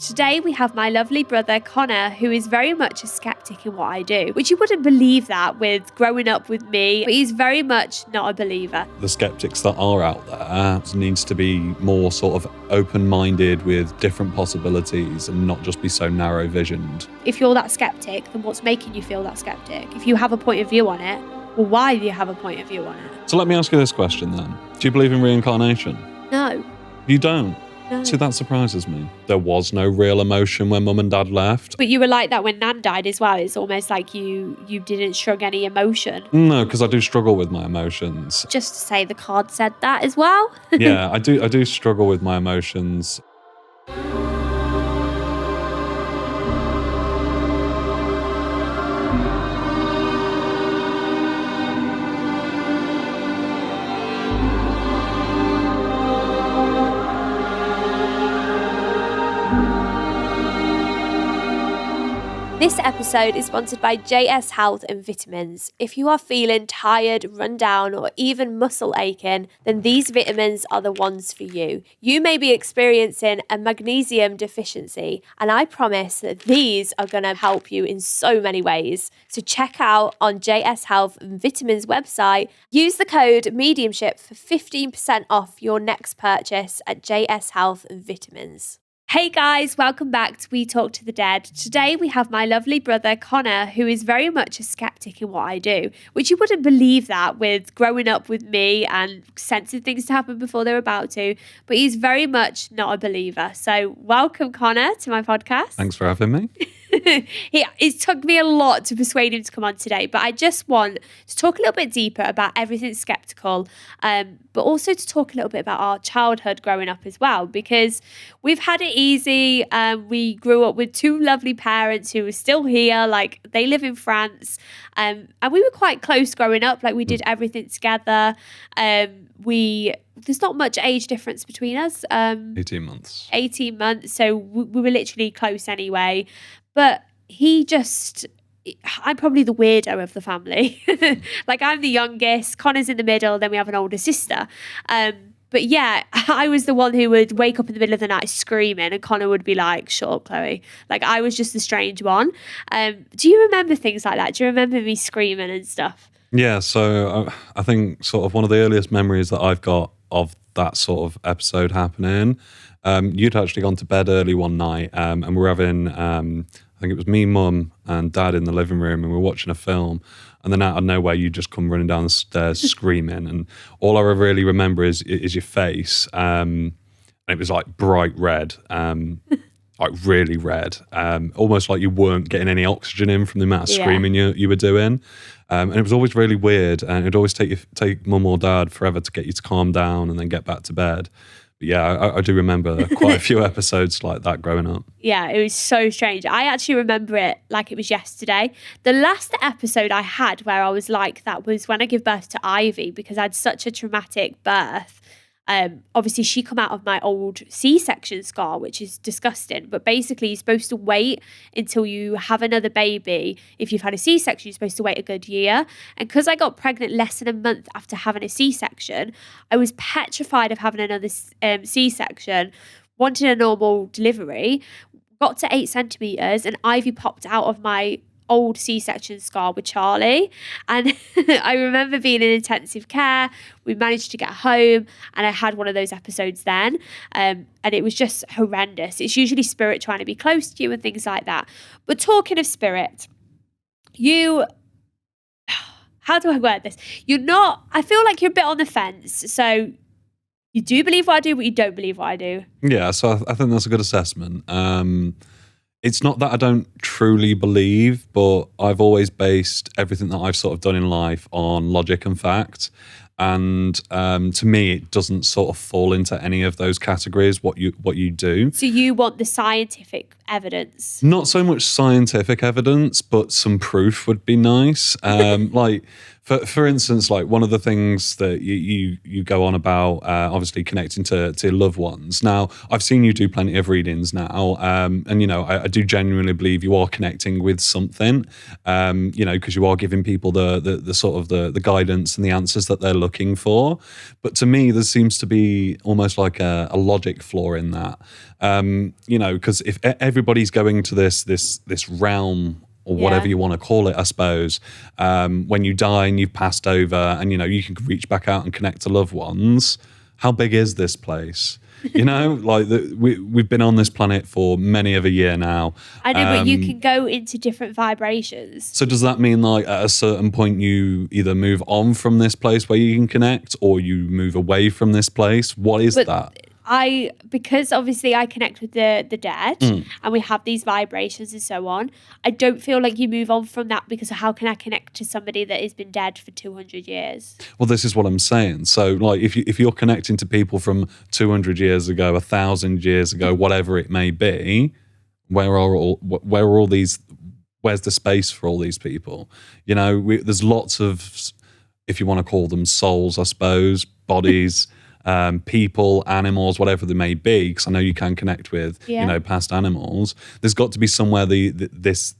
Today we have my lovely brother Connor, who is very much a skeptic in what I do, which you wouldn't believe that with growing up with me, but he's very much not a believer. The skeptics that are out there needs to be more sort of open-minded with different possibilities and not just be so narrow-visioned. If you're that skeptic, then what's making you feel that skeptic? If you have a point of view on it, well, why do you have a point of view on it? So let me ask you this question then. Do you believe in reincarnation? No. You don't? No. See, that surprises me. There was no real emotion when Mum and Dad left. But you were like that when Nan died as well. It's almost like you didn't shrug any emotion. No, because I do struggle with my emotions. Just to say the card said that as well. Yeah, I do struggle with my emotions. This episode is sponsored by JS Health and Vitamins. If you are feeling tired, run down, or even muscle aching, then these vitamins are the ones for you. You may be experiencing a magnesium deficiency, and I promise that these are going to help you in so many ways. So check out on JS Health and Vitamins website. Use the code Mediumship for 15% off your next purchase at JS Health and Vitamins. Hey guys, welcome back to We Talk to the Dead. Today we have my lovely brother Connor, who is very much a skeptic in what I do, which you wouldn't believe that with growing up with me and sensing things to happen before they're about to, but he's very much not a believer. So welcome Connor to my podcast. Thanks for having me. It took me a lot to persuade him to come on today, but I just want to talk a little bit deeper about everything skeptical, but also to talk a little bit about our childhood growing up as well, because we've had it easy. We grew up with two lovely parents who are still here, like they live in France, and we were quite close growing up, like we did everything together. There's not much age difference between us. 18 months. 18 months, so we were literally close anyway. But I'm probably the weirdo of the family. Like I'm the youngest, Connor's in the middle, then we have an older sister. But yeah, I was the one who would wake up in the middle of the night screaming and Connor would be like, shut up, Chloe. Like I was just the strange one. Do you remember things like that? Do you remember me screaming and stuff? Yeah, so I think sort of one of the earliest memories that I've got of that sort of episode happening, you'd actually gone to bed early one night and we were having, I think it was me, Mum and Dad in the living room and we were watching a film, and then out of nowhere you just come running down the stairs screaming, and all I really remember is your face, and it was like bright red, like really red, almost like you weren't getting any oxygen in from the amount of screaming you were doing. And it was always really weird, and it'd always take Mum or Dad forever to get you to calm down and then get back to bed. But yeah, I do remember quite a few episodes like that growing up. Yeah, it was so strange. I actually remember it like it was yesterday. The last episode I had where I was like that was when I gave birth to Ivy, because I had such a traumatic birth. Obviously, she come out of my old C-section scar, which is disgusting. But basically, you're supposed to wait until you have another baby. If you've had a C-section, you're supposed to wait a good year. And because I got pregnant less than a month after having a C-section, I was petrified of having another C-section, wanted a normal delivery, got to 8 centimetres, and Ivy popped out of my old C-section scar with Charlie. And I remember being in intensive care. We managed to get home and I had one of those episodes then, and it was just horrendous. It's usually spirit trying to be close to you and things like that. But talking of spirit, how do I word this? I feel like you're a bit on the fence. So you do believe what I do, but you don't believe what I do. Yeah, so I think that's a good assessment. It's not that I don't truly believe, but I've always based everything that I've sort of done in life on logic and fact. And to me, it doesn't sort of fall into any of those categories, what you do. So you want the scientific evidence. Not so much scientific evidence, but some proof would be nice. Like, for instance, like one of the things that you go on about, obviously connecting to loved ones. Now, I've seen you do plenty of readings now, and you know, I do genuinely believe you are connecting with something. You know, because you are giving people the sort of the guidance and the answers that they're looking for. But to me, there seems to be almost like a logic flaw in that. You know, because if everybody's going to this realm or whatever you want to call it, I suppose, when you die and you've passed over and, you know, you can reach back out and connect to loved ones, how big is this place? You know, like we've been on this planet for many of a year now. I know, but you can go into different vibrations. So does that mean like at a certain point you either move on from this place where you can connect or you move away from this place? What is that? Because obviously I connect with the dead and we have these vibrations and so on, I don't feel like you move on from that, because how can I connect to somebody that has been dead for 200 years? Well, this is what I'm saying. So like if you're connecting to people from 200 years ago, 1,000 years ago, whatever it may be, where are all these, where's the space for all these people? You know, there's lots of, if you want to call them souls, I suppose, bodies, people, animals, whatever they may be, because I know you can connect with, you know, past animals. There's got to be somewhere these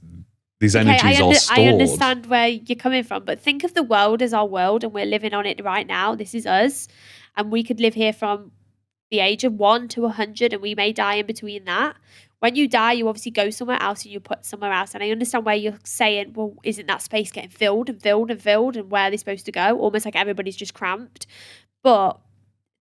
energies are stored. I understand where you're coming from, but think of the world as our world, and we're living on it right now. This is us, and we could live here from the age of 1 to 100, and we may die in between that. When you die, you obviously go somewhere else and you put somewhere else. And I understand where you're saying, well, isn't that space getting filled and filled and filled, and where are they supposed to go? Almost like everybody's just cramped. But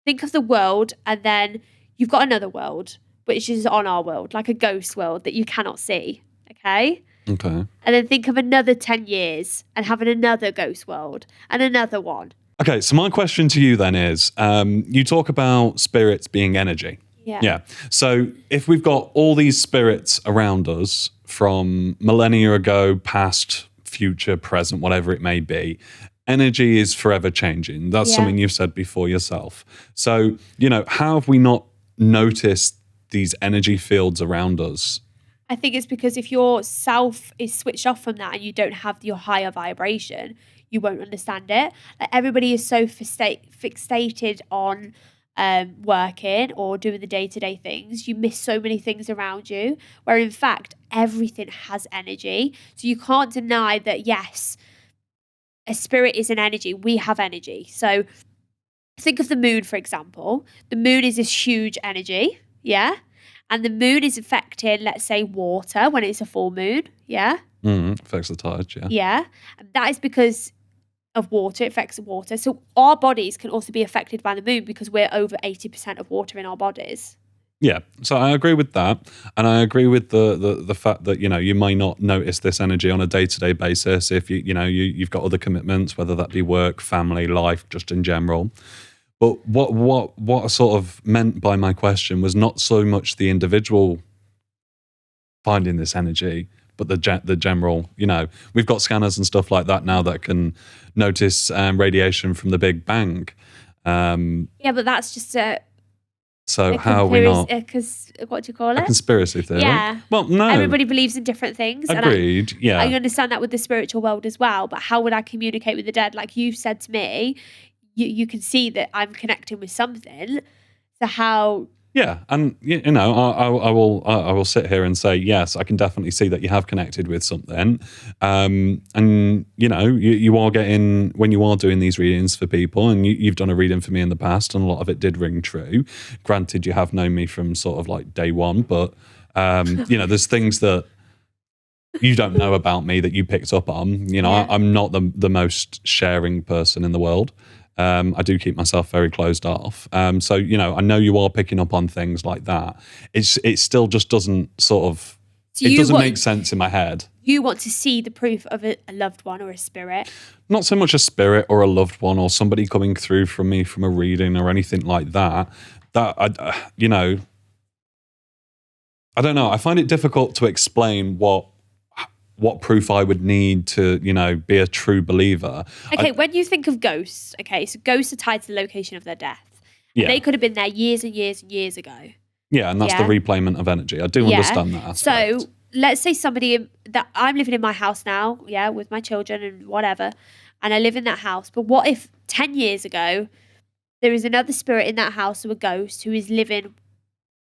think of the world, and then you've got another world, which is on our world, like a ghost world that you cannot see, okay? Okay. And then think of another 10 years and having another ghost world and another one. Okay, so my question to you then is, you talk about spirits being energy. Yeah. So if we've got all these spirits around us from millennia ago, past, future, present, whatever it may be, energy is forever changing. That's something you've said before yourself. So, you know, how have we not noticed these energy fields around us? I think it's because if your self is switched off from that and you don't have your higher vibration, you won't understand it. Like, everybody is so fixated on working or doing the day-to-day things. You miss so many things around you, where in fact, everything has energy. So you can't deny that, yes, a spirit is an energy. We have energy. So think of the moon, for example. The moon is this huge energy, yeah? And the moon is affecting, let's say, water when it's a full moon, yeah? Affects the tides, yeah. Yeah. And that is because of water. It affects the water. So our bodies can also be affected by the moon, because we're over 80% of water in our bodies. Yeah, so I agree with that, and I agree with the fact that, you know, you may not notice this energy on a day-to-day basis if you've got other commitments, whether that be work, family, life, just in general. But what I sort of meant by my question was not so much the individual finding this energy, but the general. You know, we've got scanners and stuff like that now that can notice radiation from the Big Bang. Yeah, but that's just So how are we not? What do you call it? A conspiracy theory. Yeah. Well, no. Everybody believes in different things. Agreed. And I understand that with the spiritual world as well. But how would I communicate with the dead? Like you've said to me, you can see that I'm connecting with something. So how? Yeah, and you know, I will sit here and say yes, I can definitely see that you have connected with something, and you know, you are getting, when you are doing these readings for people, and you've done a reading for me in the past, and a lot of it did ring true. Granted, you have known me from sort of like day one, but you know, there's things that you don't know about me that you picked up on. You know, I'm not the most sharing person in the world. I do keep myself very closed off. So, you know, I know you are picking up on things like that. It still just doesn't sort of, it doesn't make sense in my head. You want to see the proof of a loved one or a spirit? Not so much a spirit or a loved one or somebody coming through from me from a reading or anything like that. You know, I don't know. I find it difficult to explain what proof I would need to, you know, be a true believer. Okay, when you think of ghosts, okay, so ghosts are tied to the location of their death. Yeah. They could have been there years and years and years ago. Yeah, and that's the replayment of energy. I do understand that aspect. So let's say somebody that I'm living in my house now, with my children and whatever, and I live in that house. But what if 10 years ago, there is another spirit in that house or a ghost who is living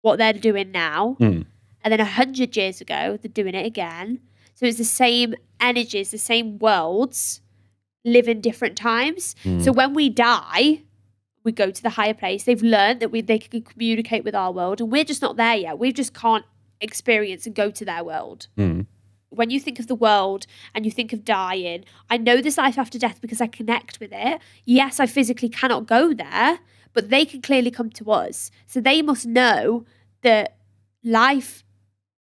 what they're doing now, and then 100 years ago, they're doing it again. So it's the same energies, the same worlds, live in different times. So when we die, we go to the higher place. They've learned that they can communicate with our world, and we're just not there yet. We just can't experience and go to their world. When you think of the world and you think of dying, I know there's life after death because I connect with it. Yes, I physically cannot go there, but they can clearly come to us. So they must know that life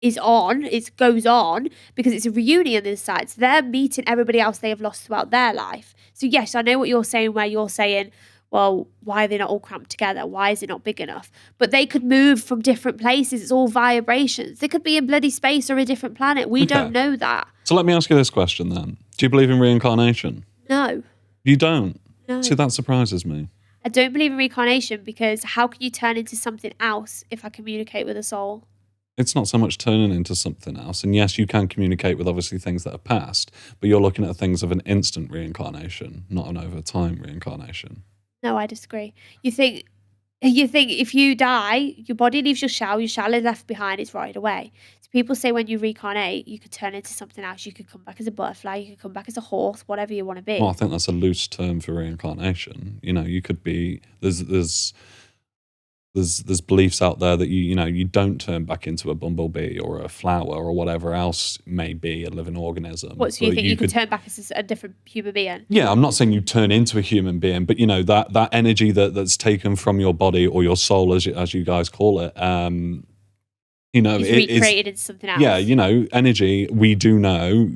is on, it goes on, because it's a reunion this side. So they're meeting everybody else they have lost throughout their life. So yes, I know what you're saying, where you're saying, well, why are they not all cramped together? Why is it not big enough? But they could move from different places. It's all vibrations. They could be in bloody space or a different planet. We don't know that. So let me ask you this question then. Do you believe in reincarnation? No. You don't? No. See, that surprises me. I don't believe in reincarnation because how can you turn into something else if I communicate with a soul? It's not so much turning into something else. And yes, you can communicate with obviously things that are past, but you're looking at things of an instant reincarnation, not an over time reincarnation. No, I disagree. You think if you die, your body leaves your shell is left behind, it's rotted away. So people say when you reincarnate, you could turn into something else. You could come back as a butterfly, you could come back as a horse, whatever you want to be. Well, I think that's a loose term for reincarnation. You could be, there's beliefs out there that you don't turn back into a bumblebee or a flower or whatever else may be a living organism. What, so you think you could turn back as a different human being? Yeah, I'm not saying you turn into a human being, but that energy that's taken from your body or your soul, as you guys call it, it's recreated into something else. Yeah, energy. We do know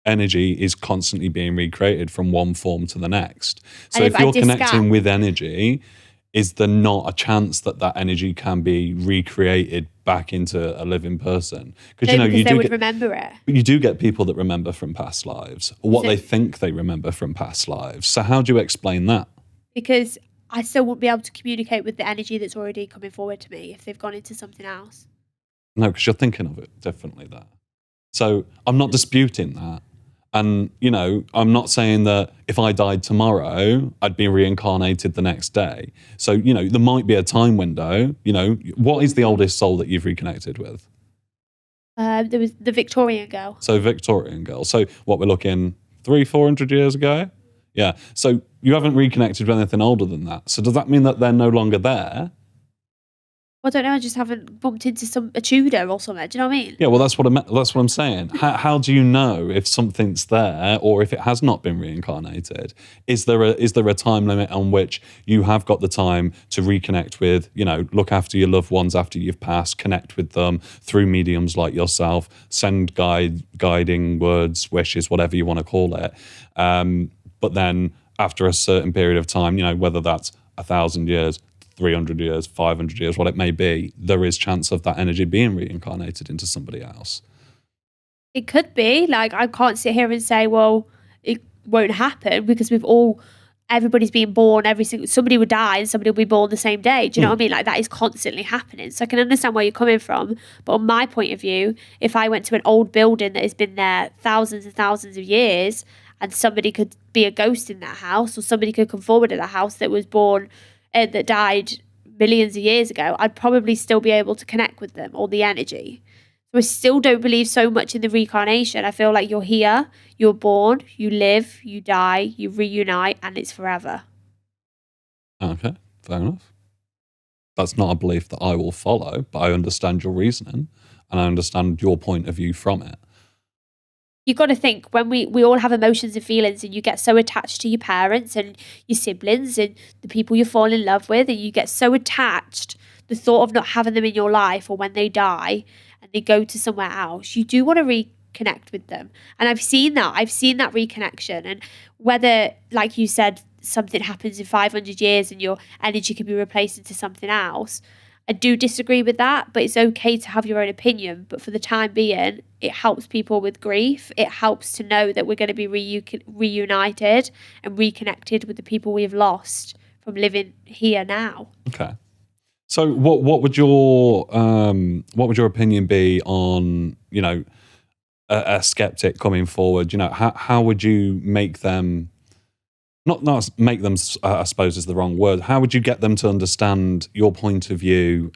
energy is constantly being recreated from one form to the next. So if you're connecting with energy, is there not a chance that energy can be recreated back into a living person? Because they would remember it. But you do get people that remember from past lives, or what they think they remember from past lives. So how do you explain that? Because I still wouldn't be able to communicate with the energy that's already coming forward to me if they've gone into something else. No, because you're thinking of it differently there. So I'm not disputing that. And, I'm not saying that if I died tomorrow, I'd be reincarnated the next day. So, there might be a time window. What is the oldest soul that you've reconnected with? There was the Victorian girl. So Victorian girl. So what, we're looking 300-400 years ago? Yeah. So you haven't reconnected with anything older than that. So does that mean that they're no longer there? I don't know. I just haven't bumped into a Tudor or something. Do you know what I mean? Yeah, well, that's what I'm saying. How do you know if something's there or if it has not been reincarnated? Is there a time limit on which you have got the time to reconnect with, look after your loved ones after you've passed, connect with them through mediums like yourself, send guiding words, wishes, whatever you want to call it. But then after a certain period of time, whether that's 1,000 years, 300 years, 500 years, what it may be, there is chance of that energy being reincarnated into somebody else. It could be. Like, I can't sit here and say, well, it won't happen because everybody's being born, somebody would die and somebody will be born the same day. Do you know what I mean? Like, that is constantly happening. So I can understand where you're coming from. But on my point of view, if I went to an old building that has been there thousands and thousands of years and somebody could be a ghost in that house, or somebody could come forward to the house that was born that died millions of years ago, I'd probably still be able to connect with them or the energy. So I still don't believe so much in the reincarnation. I feel like you're here, you're born, you live, you die, you reunite, and it's forever. Okay, fair enough. That's not a belief that I will follow, but I understand your reasoning and I understand your point of view from it. You've got to think, when we all have emotions and feelings, and you get so attached to your parents and your siblings and the people you fall in love with, and you get so attached, the thought of not having them in your life, or when they die and they go to somewhere else, you do want to reconnect with them. And I've seen that reconnection. And whether, like you said, something happens in 500 years and your energy can be replaced into something else, I do disagree with that, but it's okay to have your own opinion. But for the time being, it helps people with grief. It helps to know that we're going to be reunited and reconnected with the people we've lost from living here now. Okay. So what would your opinion be on, a skeptic coming forward? How would you make them, not make them, I suppose is the wrong word. How would you get them to understand your point of view?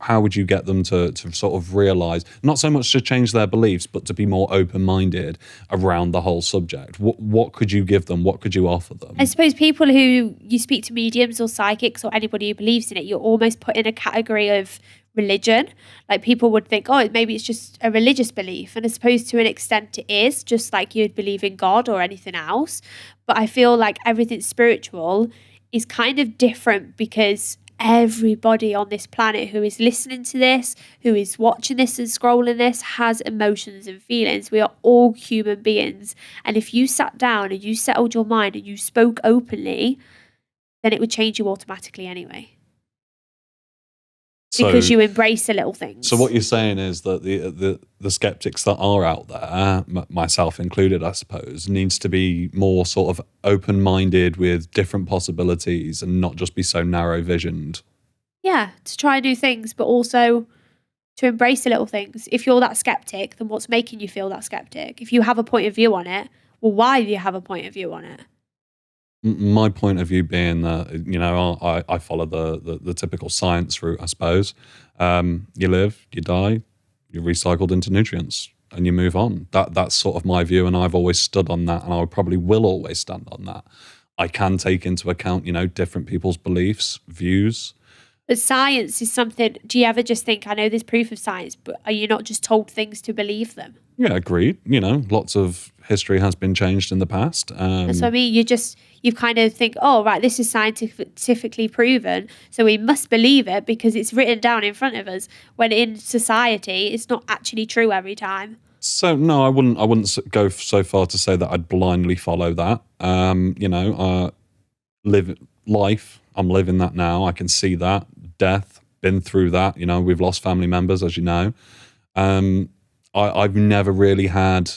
How would you get them to sort of realize, not so much to change their beliefs, but to be more open-minded around the whole subject? What could you give them? What could you offer them? I suppose people who you speak to, mediums or psychics or anybody who believes in it, you're almost put in a category of religion. Like people would think, oh, maybe it's just a religious belief. And I suppose to an extent it is, just like you'd believe in God or anything else. But I feel like everything spiritual is kind of different because everybody on this planet who is listening to this, who is watching this and scrolling this, has emotions and feelings. We are all human beings. And if you sat down and you settled your mind and you spoke openly, then it would change you automatically anyway. Because you embrace the little things. So what you're saying is that the skeptics that are out there, myself included, I suppose, needs to be more sort of open-minded with different possibilities and not just be so narrow-visioned. Yeah, to try new things, but also to embrace the little things. If you're that skeptic, then what's making you feel that skeptic? If you have a point of view on it, well, why do you have a point of view on it? My point of view being that, I follow the typical science route, I suppose. You live, you die, you're recycled into nutrients, and you move on. That's sort of my view, and I've always stood on that, and I probably will always stand on that. I can take into account, different people's beliefs, views. But science is something, do you ever just think, I know there's proof of science, but are you not just told things to believe them? Yeah, agreed. Lots of history has been changed in the past. That's what I mean. You kind of think, oh, right, this is scientifically proven, so we must believe it because it's written down in front of us, when in society, it's not actually true every time. So, no, I wouldn't go so far to say that I'd blindly follow that. Live life, I'm living that now. I can see that. Death, been through that. We've lost family members, as you know. I've never really had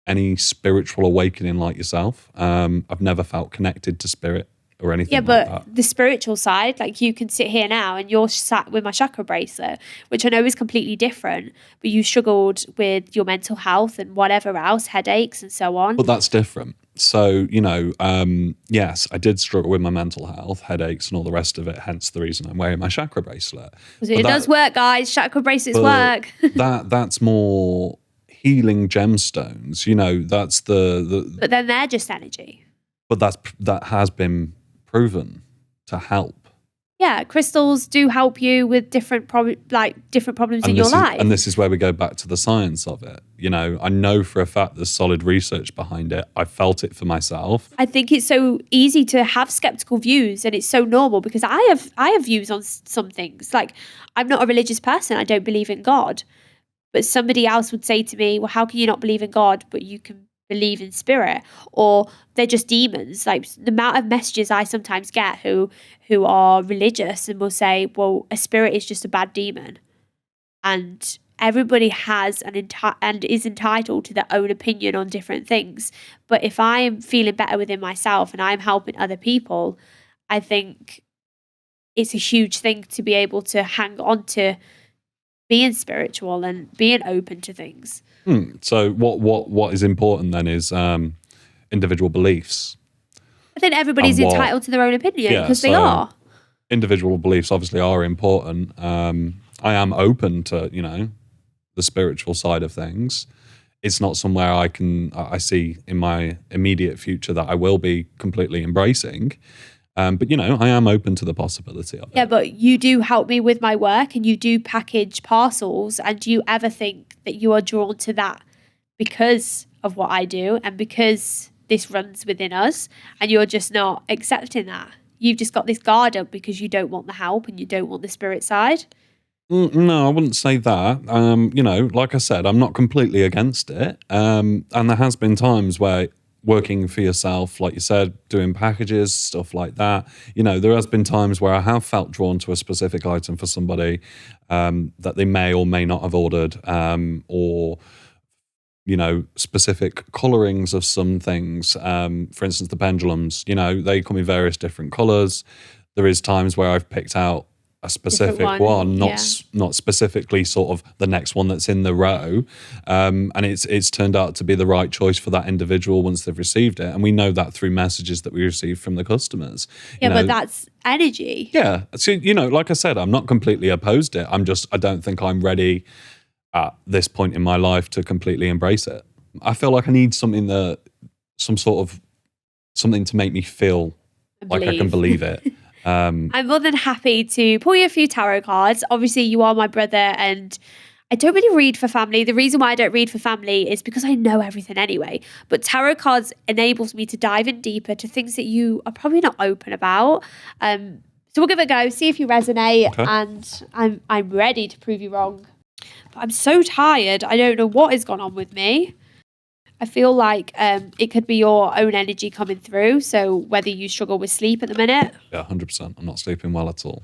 any spiritual awakening like yourself. I've never felt connected to spirit or anything like that. Yeah, but the spiritual side, like you can sit here now and you're sat with my chakra bracelet, which I know is completely different, but you struggled with your mental health and whatever else, headaches and so on. But that's different. So, yes, I did struggle with my mental health, headaches and all the rest of it, hence the reason I'm wearing my chakra bracelet. It does work, guys. Chakra bracelets work. That's more healing gemstones. That's the But then they're just energy. But that has been proven to help. Yeah, crystals do help you with different problems in your life. And this is where we go back to the science of it. I know for a fact there's solid research behind it. I felt it for myself. I think it's so easy to have skeptical views, and it's so normal because I have views on some things. Like, I'm not a religious person. I don't believe in God. But somebody else would say to me, well, how can you not believe in God, but you can believe in spirit? Or they're just demons. Like, the amount of messages I sometimes get who are religious and will say, well, a spirit is just a bad demon. And everybody has and is entitled to their own opinion on different things. But if I'm feeling better within myself and I'm helping other people, I think it's a huge thing to be able to hang on to being spiritual and being open to things. So what is important then is individual beliefs. I think everybody's entitled to their own opinion because they are. Individual beliefs obviously are important. I am open to, the spiritual side of things. It's not somewhere I see in my immediate future that I will be completely embracing. But, I am open to the possibility of it. Yeah, but you do help me with my work and you do package parcels. And do you ever think that you are drawn to that because of what I do and because this runs within us and you're just not accepting that? You've just got this guard up because you don't want the help and you don't want the spirit side? No, I wouldn't say that. Like I said, I'm not completely against it. And there has been times where working for yourself, like you said, doing packages, stuff like that. There has been times where I have felt drawn to a specific item for somebody that they may or may not have ordered, or specific colorings of some things. For instance, the pendulums, they come in various different colors. There is times where I've picked out a specific one, not specifically sort of the next one that's in the row. And it's turned out to be the right choice for that individual once they've received it. And we know that through messages that we receive from the customers. But that's energy. Yeah. So, like I said, I'm not completely opposed to it. I don't think I'm ready at this point in my life to completely embrace it. I feel like I need something to make me feel like I can believe it. I'm more than happy to pull you a few tarot cards. Obviously, you are my brother, and I don't really read for family. The reason why I don't read for family is because I know everything anyway. But tarot cards enables me to dive in deeper to things that you are probably not open about. So we'll give it a go, see if you resonate, okay. And I'm ready to prove you wrong. But I'm so tired. I don't know what has gone on with me. I feel like it could be your own energy coming through. So whether you struggle with sleep at the minute. Yeah, 100%. I'm not sleeping well at all.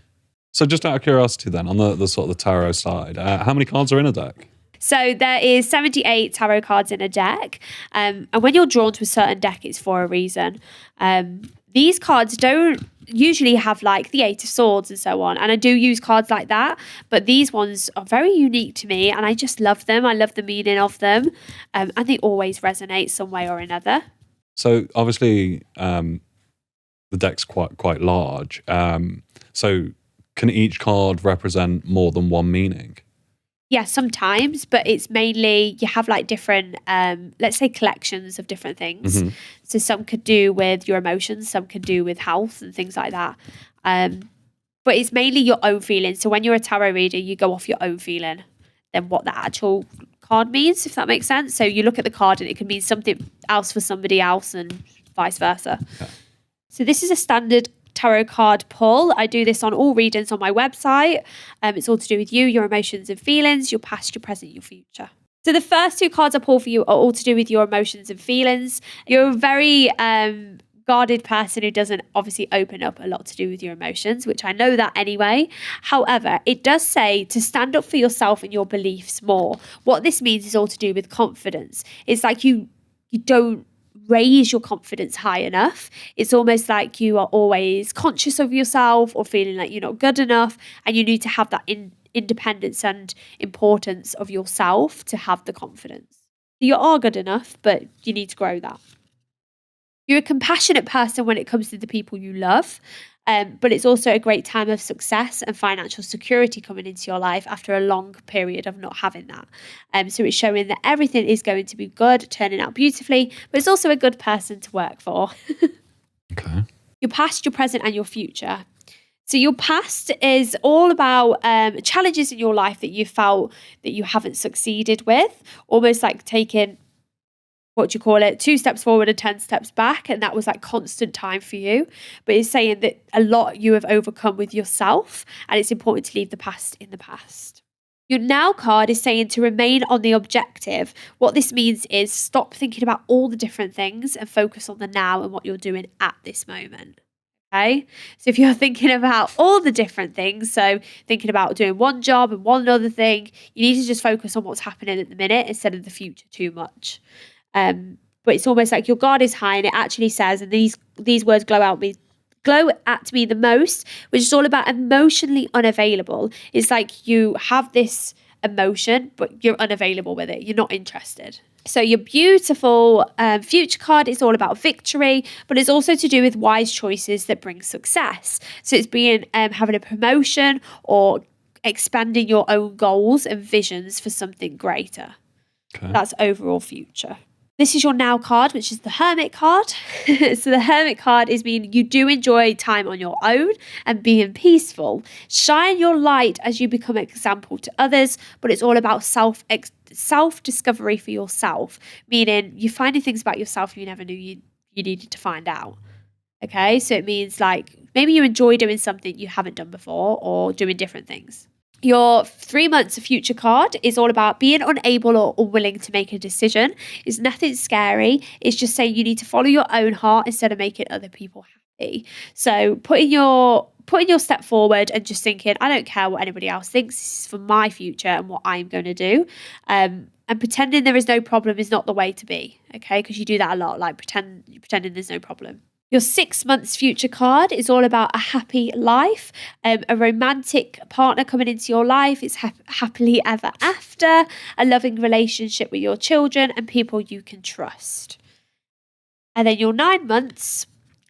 So just out of curiosity then, on the sort of the tarot side, how many cards are in a deck? So there is 78 tarot cards in a deck. And when you're drawn to a certain deck, it's for a reason. These cards don't usually have like the 8 of Swords and so on. And I do use cards like that. But these ones are very unique to me. And I just love them. I love the meaning of them. And they always resonate some way or another. So obviously the deck's quite large. So can each card represent more than one meaning? Yeah, sometimes, but it's mainly you have like different, let's say collections of different things. Mm-hmm. So some could do with your emotions, some could do with health and things like that. But it's mainly your own feelings. So when you're a tarot reader, you go off your own feeling than what the actual card means, if that makes sense. So you look at the card and it can mean something else for somebody else and vice versa. Okay. So this is a standard tarot card pull. I do this on all readings on my website. It's all to do with you, your emotions and feelings, your past, your present, your future. So the first 2 cards I pull for you are all to do with your emotions and feelings. You're a very guarded person who doesn't obviously open up a lot to do with your emotions, which I know that anyway. However, it does say to stand up for yourself and your beliefs more. What this means is all to do with confidence. It's like you don't raise your confidence high enough. It's almost like you are always conscious of yourself or feeling like you're not good enough, and you need to have that independence and importance of yourself to have the confidence. You are good enough, but you need to grow that. You're a compassionate person when it comes to the people you love, but it's also a great time of success and financial security coming into your life after a long period of not having that. So it's showing that everything is going to be good, turning out beautifully, but it's also a good person to work for. Okay. Your past, your present, and your future. So your past is all about challenges in your life that you felt that you haven't succeeded with, almost like taking 2 steps forward and 10 steps back. And that was like constant time for you. But it's saying that a lot you have overcome with yourself, and it's important to leave the past in the past. Your now card is saying to remain on the objective. What this means is stop thinking about all the different things and focus on the now and what you're doing at this moment. Okay, so if you're thinking about all the different things, so thinking about doing one job and one other thing, you need to just focus on what's happening at the minute instead of the future too much. But it's almost like your guard is high, and it actually says, and these words glow at me the most, which is all about emotionally unavailable. It's like you have this emotion, but you're unavailable with it. You're not interested. So your beautiful future card is all about victory, but it's also to do with wise choices that bring success. So it's being having a promotion or expanding your own goals and visions for something greater. Okay. That's overall future. This is your now card, which is the Hermit card. So the Hermit card is meaning you do enjoy time on your own and being peaceful. Shine your light as you become an example to others, but it's all about self-discovery for yourself, meaning you're finding things about yourself you never knew you needed to find out. Okay, so it means like maybe you enjoy doing something you haven't done before or doing different things. Your 3 months of future card is all about being unable or unwilling to make a decision. It's nothing scary. It's just saying you need to follow your own heart instead of making other people happy. So putting your step forward and just thinking, I don't care what anybody else thinks. This is for my future and what I'm going to do. And pretending there is no problem is not the way to be. Okay, because you do that a lot, like pretending there's no problem. Your 6 months future card is all about a happy life, a romantic partner coming into your life. It's happily ever after, a loving relationship with your children and people you can trust. And then your 9 months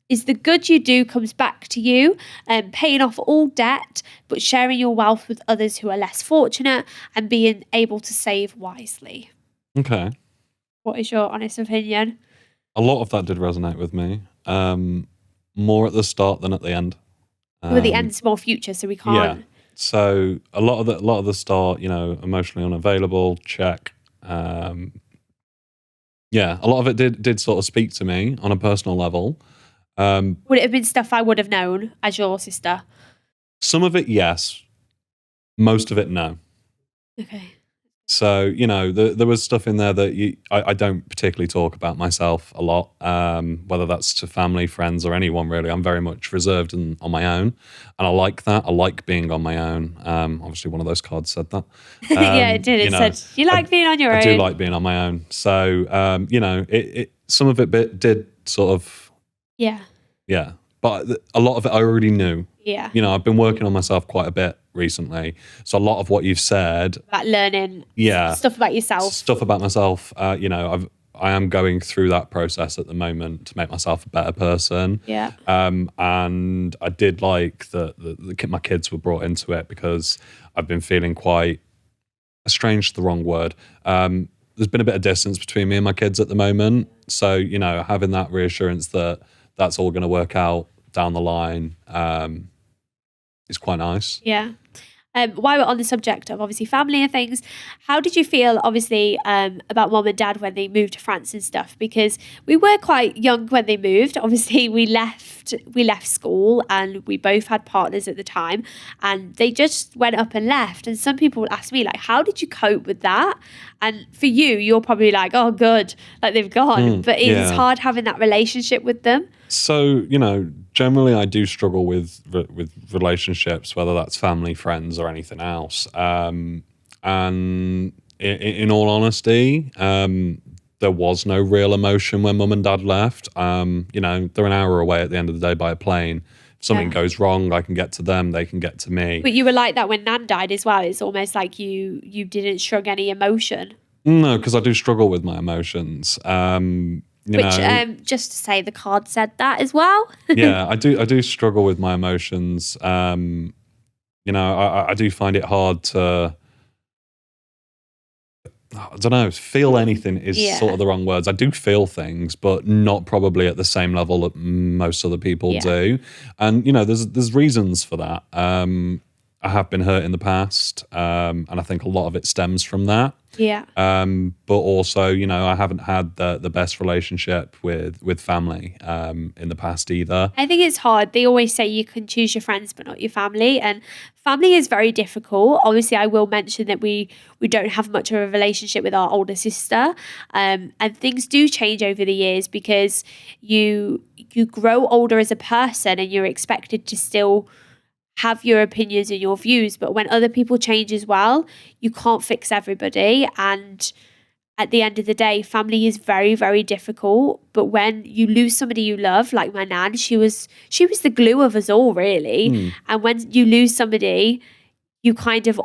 is the good you do comes back to you, paying off all debt, but sharing your wealth with others who are less fortunate and being able to save wisely. Okay. What is your honest opinion? A lot of that did resonate with me. More at the start than at the end. Well, the end's more future, so we can't. Yeah. So a lot of the start, emotionally unavailable, check. Yeah, a lot of it did sort of speak to me on a personal level. Would it have been stuff I would have known as your sister? Some of it, yes. Most of it, no. Okay. So, there was stuff in there that I don't particularly talk about myself a lot, whether that's to family, friends, or anyone really. I'm very much reserved and on my own. And I like that. I like being on my own. Obviously, one of those cards said that. Yeah, it did. It said, you like being on your own. I do like being on my own. So, some of it did sort of... Yeah. Yeah. But a lot of it I already knew. Yeah. I've been working on myself quite a bit recently. So a lot of what you've said... About learning stuff about yourself. Stuff about myself. I am going through that process at the moment to make myself a better person. Yeah. And I did like that my kids were brought into it because I've been feeling quite... Estranged, the wrong word. There's been a bit of distance between me and my kids at the moment. So, having that reassurance that that's all going to work out down the line is quite nice. Yeah. While we're on the subject of obviously family and things, how did you feel obviously about mom and dad when they moved to France and stuff? Because we were quite young when they moved. Obviously we left school and we both had partners at the time and they just went up and left. And some people would ask me like, how did you cope with that? And for you, you're probably like, oh good, like they've gone. But it's hard having that relationship with them. So, generally I do struggle with relationships, whether that's family, friends, or anything else. And in all honesty, there was no real emotion when mum and dad left. They're an hour away at the end of the day by a plane. If something goes wrong, I can get to them, they can get to me. But you were like that when Nan died as well. It's almost like you didn't shrug any emotion. No, because I do struggle with my emotions. Just to say, the card said that as well. Yeah, I do struggle with my emotions. I do find it hard to, I don't know, feel anything is sort of the wrong words. I do feel things, but not probably at the same level that most other people do. And, there's reasons for that. I have been hurt in the past, and I think a lot of it stems from that. Yeah. But also, I haven't had the best relationship with family in the past either. I think it's hard. They always say you can choose your friends, but not your family. And family is very difficult. Obviously, I will mention that we don't have much of a relationship with our older sister. And things do change over the years because you grow older as a person and you're expected to still have your opinions and your views, but when other people change as well, you can't fix everybody. And at the end of the day, family is very, very difficult. But when you lose somebody you love, like my nan, she was the glue of us all, really. And when you lose somebody, you kind of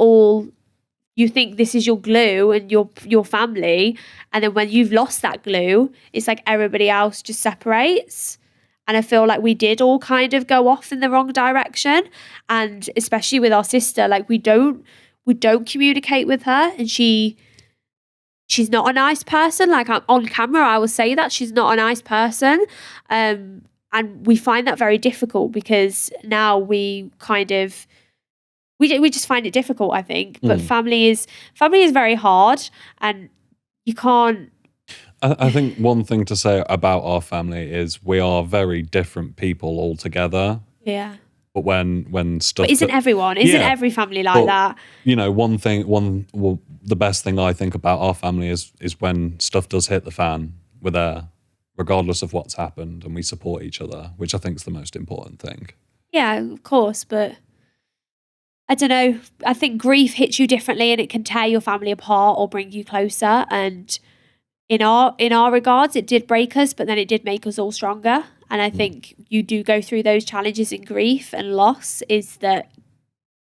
you think this is your glue and your family, and then when you've lost that glue, it's like everybody else just separates. And I feel like we did all kind of go off in the wrong direction. And especially with our sister, like we don't communicate with her, and she's not a nice person. Like on camera, I will say that she's not a nice person. And we find that very difficult because now we kind of, we just find it difficult, I think. But family is very hard, and you can't. I think one thing to say about our family is we are very different people altogether. Yeah. But when stuff... But isn't every family like that? The best thing I think about our family is when stuff does hit the fan, we're there, regardless of what's happened, and we support each other, which I think is the most important thing. Yeah, of course, but I don't know. I think grief hits you differently and it can tear your family apart or bring you closer. And in our regards, it did break us, but then it did make us all stronger. And I think you do go through those challenges in grief and loss, is that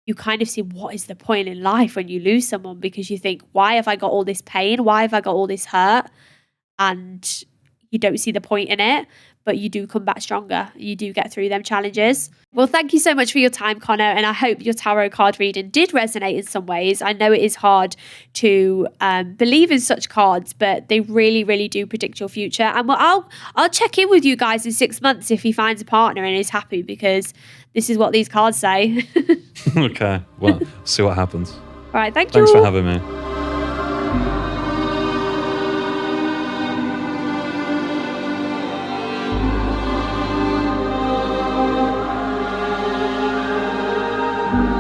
you kind of see what is the point in life when you lose someone, because you think, why have I got all this pain? Why have I got all this hurt? And you don't see the point in it, but you do come back stronger. You do get through them challenges. Well, thank you so much for your time, Connor. And I hope your tarot card reading did resonate in some ways. I know it is hard to believe in such cards, but they really, really do predict your future. And I'll check in with you guys in 6 months if he finds a partner and is happy, because this is what these cards say. Okay. Well, see what happens. All right. Thanks for having me. you.